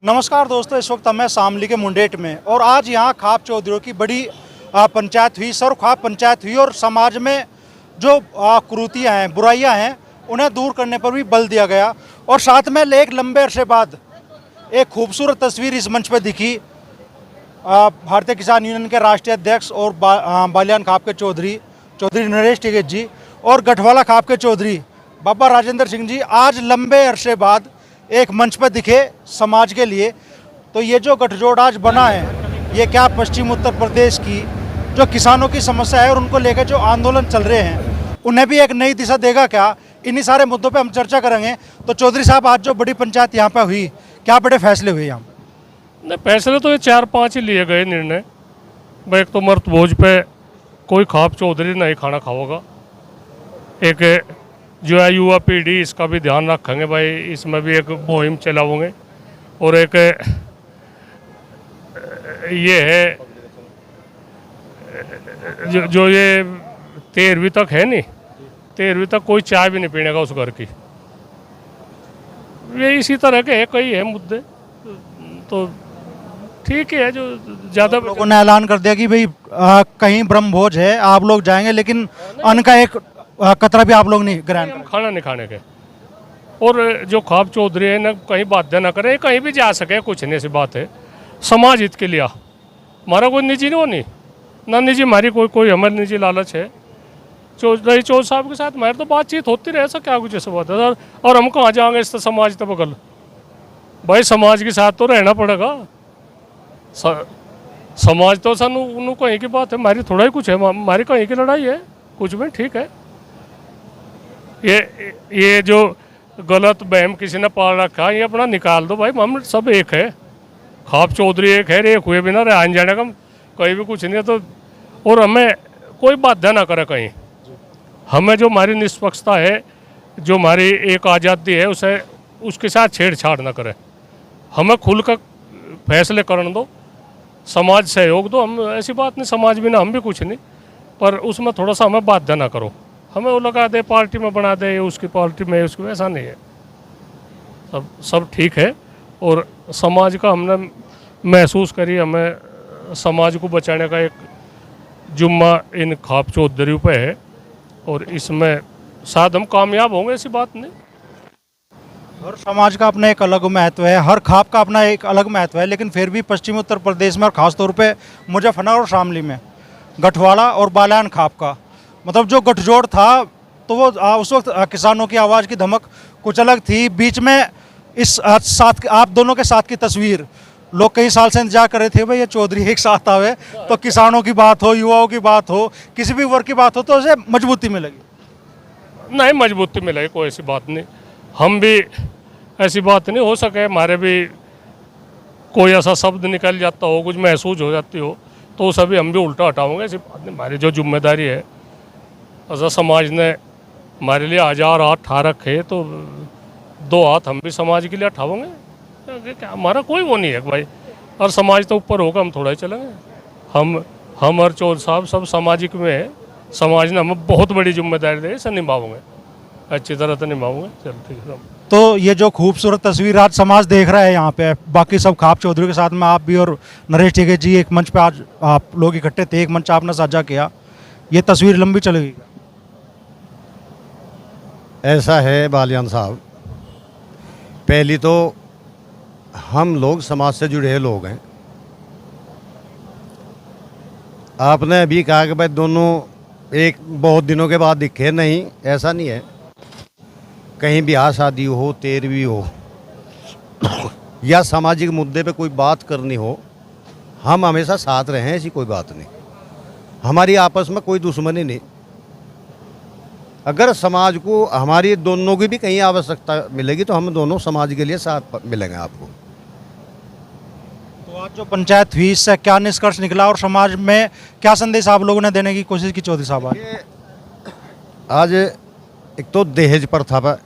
नमस्कार दोस्तों, इस वक्त मैं शामली के मुंडेट में और आज यहाँ खाप चौधरी की बड़ी पंचायत हुई। सर्व खाप पंचायत हुई और समाज में जो कुरीतियाँ हैं, बुराइयाँ हैं, उन्हें दूर करने पर भी बल दिया गया। और साथ में एक लंबे अरसे बाद एक खूबसूरत तस्वीर इस मंच पर दिखी। भारतीय किसान यूनियन के राष्ट्रीय अध्यक्ष और बालियान खाप के चौधरी नरेश टिकैत जी और गठवाला खाप के चौधरी बाबा राजेंद्र सिंह जी आज लंबे अरसे बाद एक मंच पर दिखे समाज के लिए। तो ये जो गठजोड़ आज बना है, ये क्या पश्चिम उत्तर प्रदेश की जो किसानों की समस्या है और उनको लेकर जो आंदोलन चल रहे हैं, उन्हें भी एक नई दिशा देगा क्या? इन्हीं सारे मुद्दों पे हम चर्चा करेंगे। तो चौधरी साहब, आज जो बड़ी पंचायत यहाँ पे हुई, क्या बड़े फैसले हुए यहाँ? नहीं, फैसले तो ये 4-5 ही लिए गए निर्णय। भाई, एक तो मर्द भोज पे कोई खाप चौधरी नहीं खाना खाओगा। एक जो है युवा पीढ़ी, इसका भी ध्यान रखेंगे भाई, इसमें भी एक मुहिम चलाओगे। और एक ये है जो ये 13वीं तक है नहीं, 13वीं तक कोई चाय भी नहीं पीने का उस घर की। ये इसी तरह के है, कई है मुद्दे। तो ठीक है, जो ज़्यादा लोगों ने ऐलान कर दिया कि भाई कहीं ब्रह्म भोज है, आप लोग जाएंगे, लेकिन अन्न का एक कतरा भी आप लोग नहीं ग्रहण खाना नहीं खाने के। और जो खाप चौधरी है ना, कहीं बाध्य ना करे, कहीं भी जा सके, कुछ नहीं, ऐसी बात है। समाज हित के लिए हमारा कोई निजी नहीं ना निजी, हमारी कोई हमारी निजी लालच है। चौधरी साहब के साथ हमारी तो बातचीत होती रहे, ऐसा क्या कुछ ऐसा बात है। और हम कहाँ जाएंगे इस समाज तो बगल, भाई समाज के साथ तो रहना पड़ेगा। समाज तो सानू कहीं की बात है, हमारी थोड़ा ही कुछ है, हमारी कहीं की लड़ाई है, कुछ भी ठीक है। ये जो गलत बहम किसी ने पाल रखा है, ये अपना निकाल दो भाई। हम सब एक है, खाप चौधरी एक है, एक हुए बिना आने जाने का कहीं भी कुछ नहीं है। तो और हमें कोई बाध्य ना करे कहीं, हमें जो हमारी निष्पक्षता है, जो हमारी एक आज़ादी है, उसे उसके साथ छेड़छाड़ ना करे। हमें खुल कर फैसले करने दो, समाज सहयोग दो। हम ऐसी बात नहीं, समाज बिना हम भी कुछ नहीं, पर उसमें थोड़ा सा हमें बाध्य ना करो। हमें वो लगा दे पार्टी में बना दे, उसकी पार्टी में उसकी, ऐसा नहीं है। सब ठीक है। और समाज का हमने महसूस करी, हमें समाज को बचाने का एक जुम्मा इन खाप चौधरी पे है, और इसमें शायद हम कामयाब होंगे, ऐसी बात नहीं। हर समाज का अपना एक अलग महत्व है, हर खाप का अपना एक अलग महत्व है, लेकिन फिर भी पश्चिमी उत्तर प्रदेश में और ख़ासतौर पे मुजफ्फरनगर और शामली में गठवाला और बालियान खाप का मतलब जो गठजोड़ था, तो वो उस वक्त किसानों की आवाज़ की धमक कुछ अलग थी। बीच में इस साथ आप दोनों के साथ की तस्वीर लोग कई साल से इंतजार कर रहे थे, भाई ये चौधरी एक साथ आवे तो किसानों की बात हो, युवाओं की बात हो, किसी भी वर्ग की बात हो, तो उसे मजबूती मिलेगी। नहीं, मजबूती मिलेगी, कोई ऐसी बात नहीं। हम भी ऐसी बात नहीं हो सके, हमारे भी कोई ऐसा शब्द निकल जाता हो, कुछ महसूस हो जाती हो, तो उसे भी हम भी उल्टा हटाओगे, ऐसी बात नहीं। हमारी जो जिम्मेदारी है, ऐसा समाज ने हमारे लिए 1000 हाथ ठा रखे, तो 2 हाथ हम भी समाज के लिए उठाओगे। क्या हमारा कोई वो नहीं है भाई, और समाज तो ऊपर होगा, हम थोड़ा ही चलेंगे। हम और चौधरी साहब सब सामाजिक में है, समाज ने हमें बहुत बड़ी जिम्मेदारी दी, इसे निभाओगे, अच्छी तरह से निभाओगे। चल ठीक है। तो ये जो खूबसूरत तस्वीर आज समाज देख रहा है यहाँ पे, बाकी सब खाप चौधरी के साथ में आप भी और नरेश टिकैत जी एक मंच पे आज आप लोग इकट्ठे थे, एक मंच आपने साझा किया, ये तस्वीर लंबी चलेगी? ऐसा है बालियान साहब, पहली तो हम लोग समाज से जुड़े लोग हैं। आपने अभी कहा कि भाई दोनों एक बहुत दिनों के बाद दिखे, नहीं, ऐसा नहीं है। कहीं ब्याह शादी हो, 13वीं हो या सामाजिक मुद्दे पे कोई बात करनी हो, हम हमेशा साथ रहे हैं, ऐसी कोई बात नहीं। हमारी आपस में कोई दुश्मनी नहीं। अगर समाज को हमारी दोनों की भी कहीं आवश्यकता मिलेगी तो हम दोनों समाज के लिए साथ मिलेंगे आपको। तो आज जो पंचायत हुई, इससे क्या निष्कर्ष निकला और समाज में क्या संदेश आप लोगों ने देने की कोशिश की चौधरी साहब? आज एक तो दहेज प्रथा पर,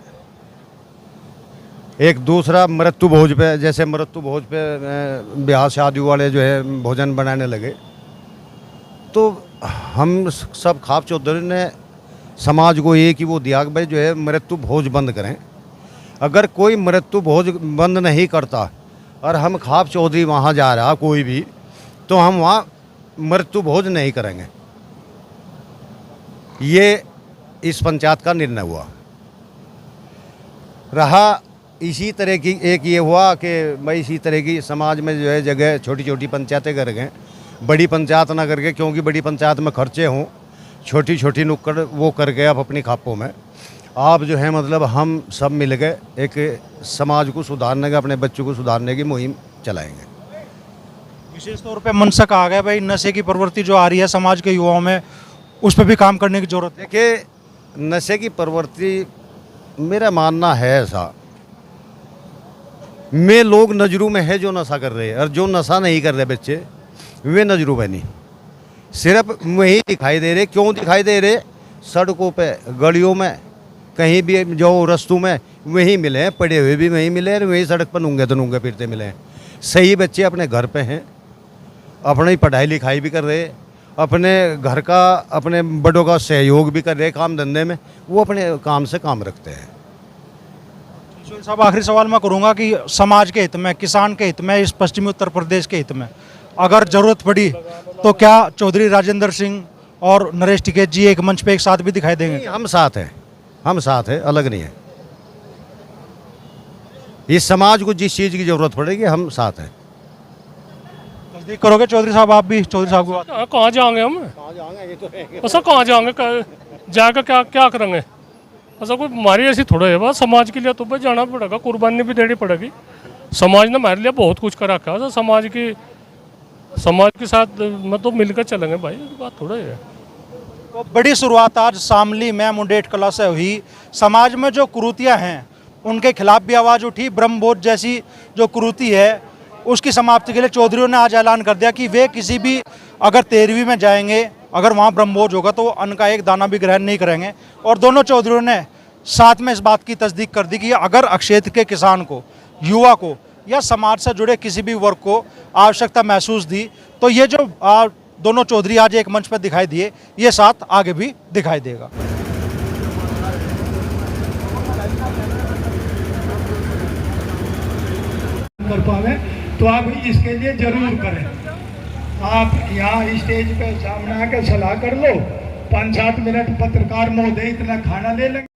एक दूसरा मृत्यु भोज पे, जैसे मृत्यु भोज पे ब्याह शादी वाले जो है भोजन बनाने लगे, तो हम सब खाप चौधरी ने समाज को एक ही वो दिया कि भाई जो है मृत्यु भोज बंद करें। अगर कोई मृत्यु भोज बंद नहीं करता और हम खाप चौधरी वहाँ जा रहा कोई भी, तो हम वहाँ मृत्यु भोज नहीं करेंगे। ये इस पंचायत का निर्णय हुआ। रहा इसी तरह की एक ये हुआ कि भाई इसी तरह की समाज में जो है जगह छोटी छोटी पंचायतें कर गए, बड़ी पंचायत ना करके, क्योंकि बड़ी पंचायत में खर्चे हों, छोटी छोटी नुक्कड़ वो कर गए आप अपनी खापों में। आप जो है मतलब हम सब मिल गए एक समाज को सुधारने का, अपने बच्चों को सुधारने की मुहिम चलाएंगे। विशेष तौर पे मनसा आ गया भाई, नशे की प्रवृत्ति जो आ रही है समाज के युवाओं में, उस पर भी काम करने की जरूरत है। देखिए, नशे की प्रवृत्ति मेरा मानना है ऐसा, में लोग नजरों में है जो नशा कर रहे हैं, और जो नशा नहीं कर रहे बच्चे वे नजरों में नहीं, सिर्फ वही दिखाई दे रहे। क्यों दिखाई दे रहे? सड़कों पे, गलियों में, कहीं भी जो रस्तों में वही मिले हैं, पड़े हुए भी वही मिले हैं, वही सड़क पर नूंगे तो नूंगे फिरते मिले हैं। सही बच्चे अपने घर पे हैं, अपनी पढ़ाई लिखाई भी कर रहे हैं, अपने घर का, अपने बड़ों का सहयोग भी कर रहे हैं काम धंधे में, वो अपने काम से काम रखते हैं। सुनील साहब, आखिरी सवाल मैं करूंगा कि समाज के हित में, किसान के हित में, इस पश्चिमी उत्तर प्रदेश के हित में अगर जरूरत पड़ी तो क्या चौधरी राजेंद्र सिंह और नरेश टिकैत जी एक मंच पे एक साथ भी दिखाई देंगे? हम साथ हैं, हम साथ हैं, अलग नहीं है। इस समाज को जिस चीज़ की जरूरत पड़ेगी हम साथ हैं। तस्दीक करोगे चौधरी साहब? आप भी चौधरी साहब की बात? कहाँ जाएंगे हम? ऐसा कहाँ जाएंगे? जाकर क्या क्या करेंगे? ऐसा कोई हमारी ऐसी थोड़ा है, बस समाज के लिए तो भाई जाना पड़ेगा, कुर्बानी भी देनी पड़ेगी। समाज ने हमारे लिए बहुत कुछ कर रखा है, समाज के साथ मतलब मिलकर चलेंगे भाई, बात थोड़ा है। तो बड़ी शुरुआत आज शामली में मुंडेट कला से हुई। समाज में जो कुरीतियाँ हैं उनके खिलाफ भी आवाज़ उठी। ब्रह्मभोज जैसी जो कुरीति है उसकी समाप्ति के लिए चौधरियों ने आज ऐलान कर दिया कि वे किसी भी, अगर 13वीं में जाएंगे, अगर वहाँ ब्रह्मभोज होगा तो अन्न का एक दाना भी ग्रहण नहीं करेंगे। और दोनों चौधरियों ने साथ में इस बात की तस्दीक कर दी कि अगर क्षेत्र के किसान को, युवा को या समाज से जुड़े किसी भी वर्ग को आवश्यकता महसूस दी तो ये जो दोनों चौधरी आज एक मंच पर दिखाई दिए, ये साथ आगे भी दिखाई देगा। कर पावे तो आप इसके लिए जरूर करें। आप यहाँ स्टेज पे सामने आके सलाह कर लो, 5-7 मिनट पत्रकार महोदय इतना खाना ले लेंगे।